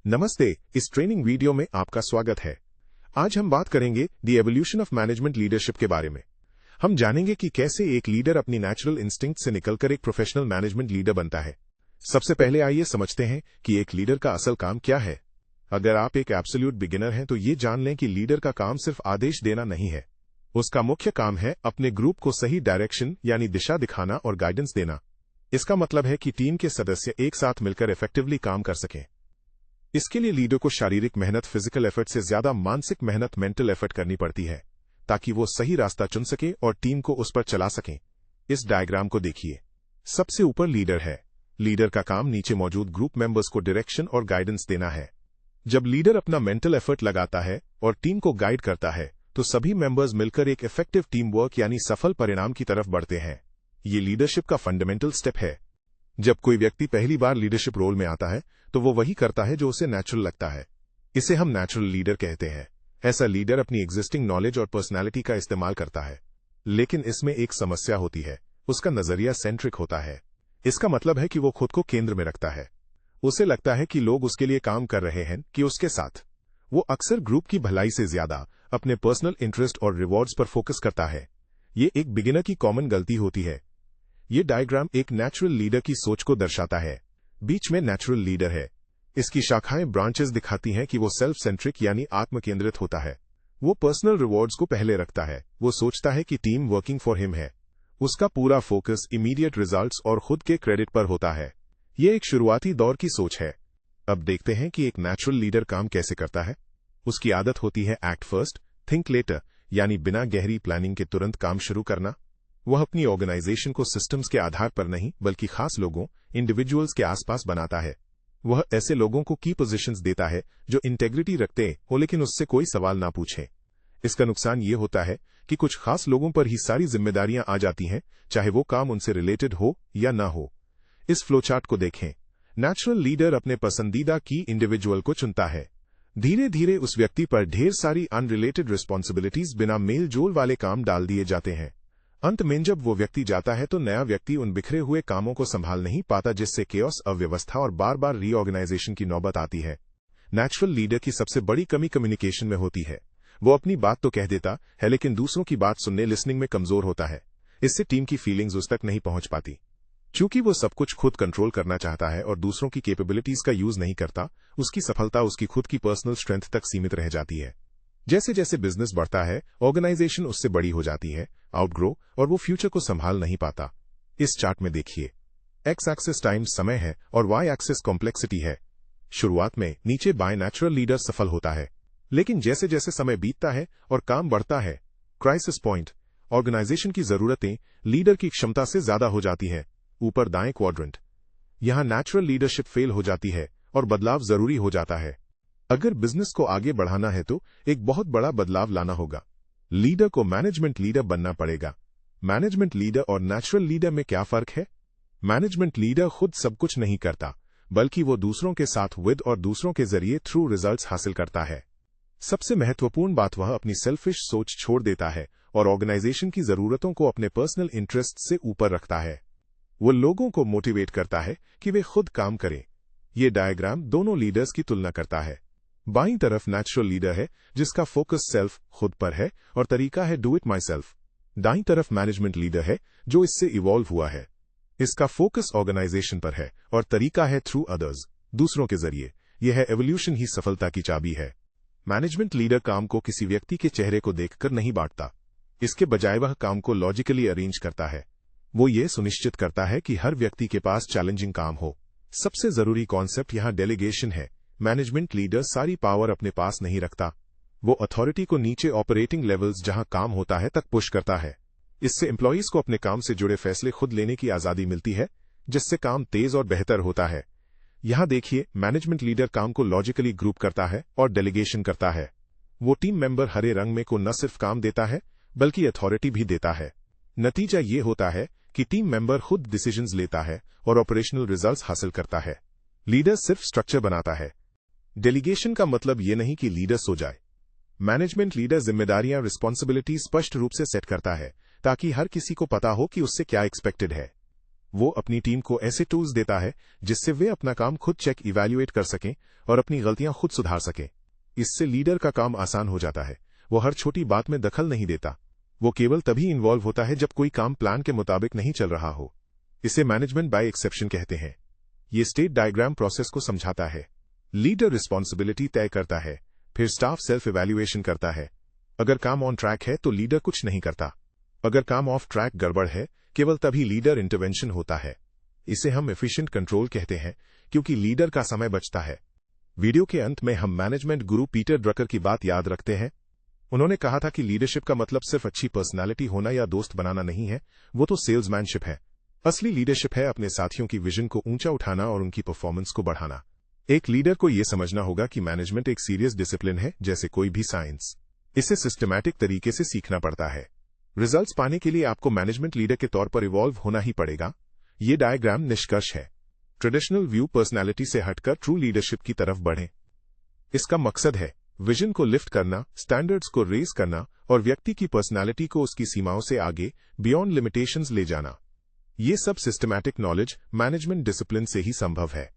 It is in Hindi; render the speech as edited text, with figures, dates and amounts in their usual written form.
नमस्ते, इस ट्रेनिंग वीडियो में आपका स्वागत है। आज हम बात करेंगे the evolution of management leadership के बारे में। हम जानेंगे कि कैसे एक लीडर अपनी नेचुरल इंस्टिंक्ट से निकलकर एक प्रोफेशनल मैनेजमेंट लीडर बनता है। सबसे पहले आइए समझते हैं कि एक लीडर का असल काम क्या है। अगर आप एक एब्सोल्यूट बिगिनर हैं तो ये जान लें कि लीडर का काम सिर्फ आदेश देना नहीं है। उसका मुख्य काम है अपने ग्रुप को सही डायरेक्शन यानी दिशा दिखाना और गाइडेंस देना। इसका मतलब है कि टीम के सदस्य एक साथ मिलकर इफेक्टिवली काम कर सकें। इसके लिए लीडर को शारीरिक मेहनत फिजिकल एफर्ट से ज्यादा मानसिक मेहनत मेंटल एफर्ट करनी पड़ती है, ताकि वो सही रास्ता चुन सके और टीम को उस पर चला सकें। इस डायग्राम को देखिए। सबसे ऊपर लीडर है। लीडर का काम नीचे मौजूद ग्रुप मेंबर्स को डायरेक्शन और गाइडेंस देना है। जब लीडर अपना मेंटल एफर्ट लगाता है और टीम को गाइड करता है तो सभी मेंबर्स मिलकर एक इफेक्टिव टीम वर्क यानी सफल परिणाम की तरफ बढ़ते हैं। ये लीडरशिप का फंडामेंटल स्टेप है। जब कोई व्यक्ति पहली बार लीडरशिप रोल में आता है तो वो वही करता है जो उसे नेचुरल लगता है। इसे हम नेचुरल लीडर कहते हैं। ऐसा लीडर अपनी एग्जिस्टिंग नॉलेज और पर्सनालिटी का इस्तेमाल करता है, लेकिन इसमें एक समस्या होती है। उसका नजरिया सेंट्रिक होता है। इसका मतलब है कि वो खुद को केंद्र में रखता है। उसे लगता है कि लोग उसके लिए काम कर रहे हैं कि उसके साथ। वो अक्सर ग्रुप की भलाई से ज्यादा अपने पर्सनल इंटरेस्ट और रिवॉर्ड्स पर फोकस करता है। ये एक बिगिनर की कॉमन गलती होती है। ये डायग्राम एक नेचुरल लीडर की सोच को दर्शाता है। बीच में नेचुरल लीडर है। इसकी शाखाएं ब्रांचेस दिखाती हैं कि वो सेल्फ सेंट्रिक यानी आत्म केंद्रित होता है। वो पर्सनल रिवॉर्ड्स को पहले रखता है। वो सोचता है कि टीम वर्किंग फॉर हिम है। उसका पूरा फोकस इमीडिएट रिजल्ट्स और खुद के क्रेडिट पर होता है। ये एक शुरुआती दौर की सोच है। अब देखते हैं कि एक नेचुरल लीडर काम कैसे करता है। उसकी आदत होती है एक्ट फर्स्ट थिंक लेटर, यानी बिना गहरी प्लानिंग के तुरंत काम शुरू करना। वह अपनी ऑर्गेनाइजेशन को सिस्टम्स के आधार पर नहीं बल्कि खास लोगों इंडिविजुअल्स के आसपास बनाता है। वह ऐसे लोगों को की पोजीशंस देता है जो इंटेग्रिटी रखते हो लेकिन उससे कोई सवाल ना पूछें। इसका नुकसान ये होता है कि कुछ खास लोगों पर ही सारी जिम्मेदारियां आ जाती हैं, चाहे वो काम उनसे रिलेटेड हो या ना हो। इस फ्लोचार्ट को देखें। नेचुरल लीडर अपने पसंदीदा की इंडिविजुअल को चुनता है। धीरे धीरे उस व्यक्ति पर ढेर सारी अनरिलेटेड रिस्पॉन्सिबिलिटीज बिना मेल जोल वाले काम डाल दिए जाते हैं। अंत में जब वो व्यक्ति जाता है तो नया व्यक्ति उन बिखरे हुए कामों को संभाल नहीं पाता, जिससे केओस, अव्यवस्था और बार बार रीऑर्गेनाइजेशन की नौबत आती है। नेचुरल लीडर की सबसे बड़ी कमी कम्युनिकेशन में होती है। वो अपनी बात तो कह देता है लेकिन दूसरों की बात सुनने लिसनिंग में कमजोर होता है। इससे टीम की फीलिंग्स उस तक नहीं पहुंच पाती। चूंकि वो सब कुछ खुद कंट्रोल करना चाहता है और दूसरों की कैपेबिलिटीज का यूज नहीं करता, उसकी सफलता उसकी खुद की पर्सनल स्ट्रेंथ तक सीमित रह जाती है। जैसे जैसे बिजनेस बढ़ता है, ऑर्गेनाइजेशन उससे बड़ी हो जाती है, आउटग्रो, और वो फ्यूचर को संभाल नहीं पाता। इस चार्ट में देखिए। एक्स एक्सिस टाइम समय है और वाई एक्सिस कॉम्प्लेक्सिटी है। शुरुआत में नीचे बाएं नेचुरल लीडर सफल होता है, लेकिन जैसे जैसे समय बीतता है और काम बढ़ता है, क्राइसिस पॉइंट, ऑर्गेनाइजेशन की जरूरतें लीडर की क्षमता से ज्यादा हो जाती है। ऊपर दाएं क्वाड्रेंट, यहां नेचुरल लीडरशिप फेल हो जाती है और बदलाव जरूरी हो जाता है। अगर बिजनेस को आगे बढ़ाना है तो एक बहुत बड़ा बदलाव लाना होगा। लीडर को मैनेजमेंट लीडर बनना पड़ेगा। मैनेजमेंट लीडर और नेचुरल लीडर में क्या फर्क है? मैनेजमेंट लीडर खुद सब कुछ नहीं करता, बल्कि वो दूसरों के साथ विद और दूसरों के जरिए थ्रू रिजल्ट्स हासिल करता है। सबसे महत्वपूर्ण बात, वह अपनी सेल्फिश सोच छोड़ देता है और ऑर्गेनाइजेशन की जरूरतों को अपने पर्सनल इंटरेस्ट से ऊपर रखता है। वो लोगों को मोटिवेट करता है कि वे खुद काम करें। ये डायग्राम दोनों लीडर्स की तुलना करता है। बाईं तरफ नेचुरल लीडर है जिसका फोकस सेल्फ खुद पर है और तरीका है डू इट माई सेल्फ। दाईं तरफ मैनेजमेंट लीडर है जो इससे इवॉल्व हुआ है। इसका फोकस ऑर्गेनाइजेशन पर है और तरीका है थ्रू अदर्स, दूसरों के जरिए। यह है एवोल्यूशन ही सफलता की चाबी है। मैनेजमेंट लीडर काम को किसी व्यक्ति के चेहरे को देखकर नहीं बांटता। इसके बजाय वह काम को लॉजिकली अरेंज करता है। वो ये सुनिश्चित करता है कि हर व्यक्ति के पास चैलेंजिंग काम हो। सबसे जरूरी कॉन्सेप्ट यहां डेलीगेशन है। मैनेजमेंट लीडर सारी पावर अपने पास नहीं रखता। वो अथॉरिटी को नीचे ऑपरेटिंग लेवल्स जहां काम होता है तक पुश करता है। इससे एम्प्लॉयज को अपने काम से जुड़े फैसले खुद लेने की आजादी मिलती है, जिससे काम तेज और बेहतर होता है। यहां देखिए, मैनेजमेंट लीडर काम को लॉजिकली ग्रुप करता है और डेलीगेशन करता है। वो टीम मेंबर हरे रंग में को न सिर्फ काम देता है बल्कि अथॉरिटी भी देता है। नतीजा ये होता है कि टीम मेंबर खुद डिसीजंस लेता है और ऑपरेशनल रिजल्ट्स हासिल करता है। लीडर सिर्फ स्ट्रक्चर बनाता है। डेलीगेशन का मतलब ये नहीं कि लीडर सो जाए। मैनेजमेंट लीडर जिम्मेदारियां रिस्पॉन्सिबिलिटी स्पष्ट रूप से सेट करता है ताकि हर किसी को पता हो कि उससे क्या एक्सपेक्टेड है। वो अपनी टीम को ऐसे टूल्स देता है जिससे वे अपना काम खुद चेक इवैल्यूएट कर सकें और अपनी गलतियां खुद सुधार सकें। इससे लीडर का काम आसान हो जाता है। वो हर छोटी बात में दखल नहीं देता। वो केवल तभी इन्वॉल्व होता है जब कोई काम प्लान के मुताबिक नहीं चल रहा हो। इसे मैनेजमेंट बाय एक्सेप्शन कहते हैं। ये स्टेट डायग्राम प्रोसेस को समझाता है। लीडर रिस्पॉन्सिबिलिटी तय करता है, फिर स्टाफ सेल्फ इवैल्यूएशन करता है। अगर काम ऑन ट्रैक है तो लीडर कुछ नहीं करता। अगर काम ऑफ ट्रैक गड़बड़ है, केवल तभी लीडर इंटरवेंशन होता है। इसे हम एफिशिएंट कंट्रोल कहते हैं, क्योंकि लीडर का समय बचता है। वीडियो के अंत में हम मैनेजमेंट गुरु पीटर ड्रकर की बात याद रखते हैं। उन्होंने कहा था कि लीडरशिप का मतलब सिर्फ अच्छी पर्सनालिटी होना या दोस्त बनाना नहीं है, वो तो सेल्समैनशिप है। असली लीडरशिप है अपने साथियों की विजन को ऊंचा उठाना और उनकी परफॉर्मेंस को बढ़ाना। एक लीडर को यह समझना होगा कि मैनेजमेंट एक सीरियस डिसिप्लिन है, जैसे कोई भी साइंस। इसे सिस्टमैटिक तरीके से सीखना पड़ता है। रिजल्ट्स पाने के लिए आपको मैनेजमेंट लीडर के तौर पर इवॉल्व होना ही पड़ेगा। ये डायग्राम निष्कर्ष है। ट्रेडिशनल व्यू पर्सनैलिटी से हटकर ट्रू लीडरशिप की तरफ बढ़ें। इसका मकसद है विजन को लिफ्ट करना, स्टैंडर्ड्स को रेज करना और व्यक्ति की पर्सनैलिटी को उसकी सीमाओं से आगे बियॉन्ड लिमिटेशंस ले जाना। ये सब सिस्टमैटिक नॉलेज, मैनेजमेंट डिसिप्लिन से ही संभव है।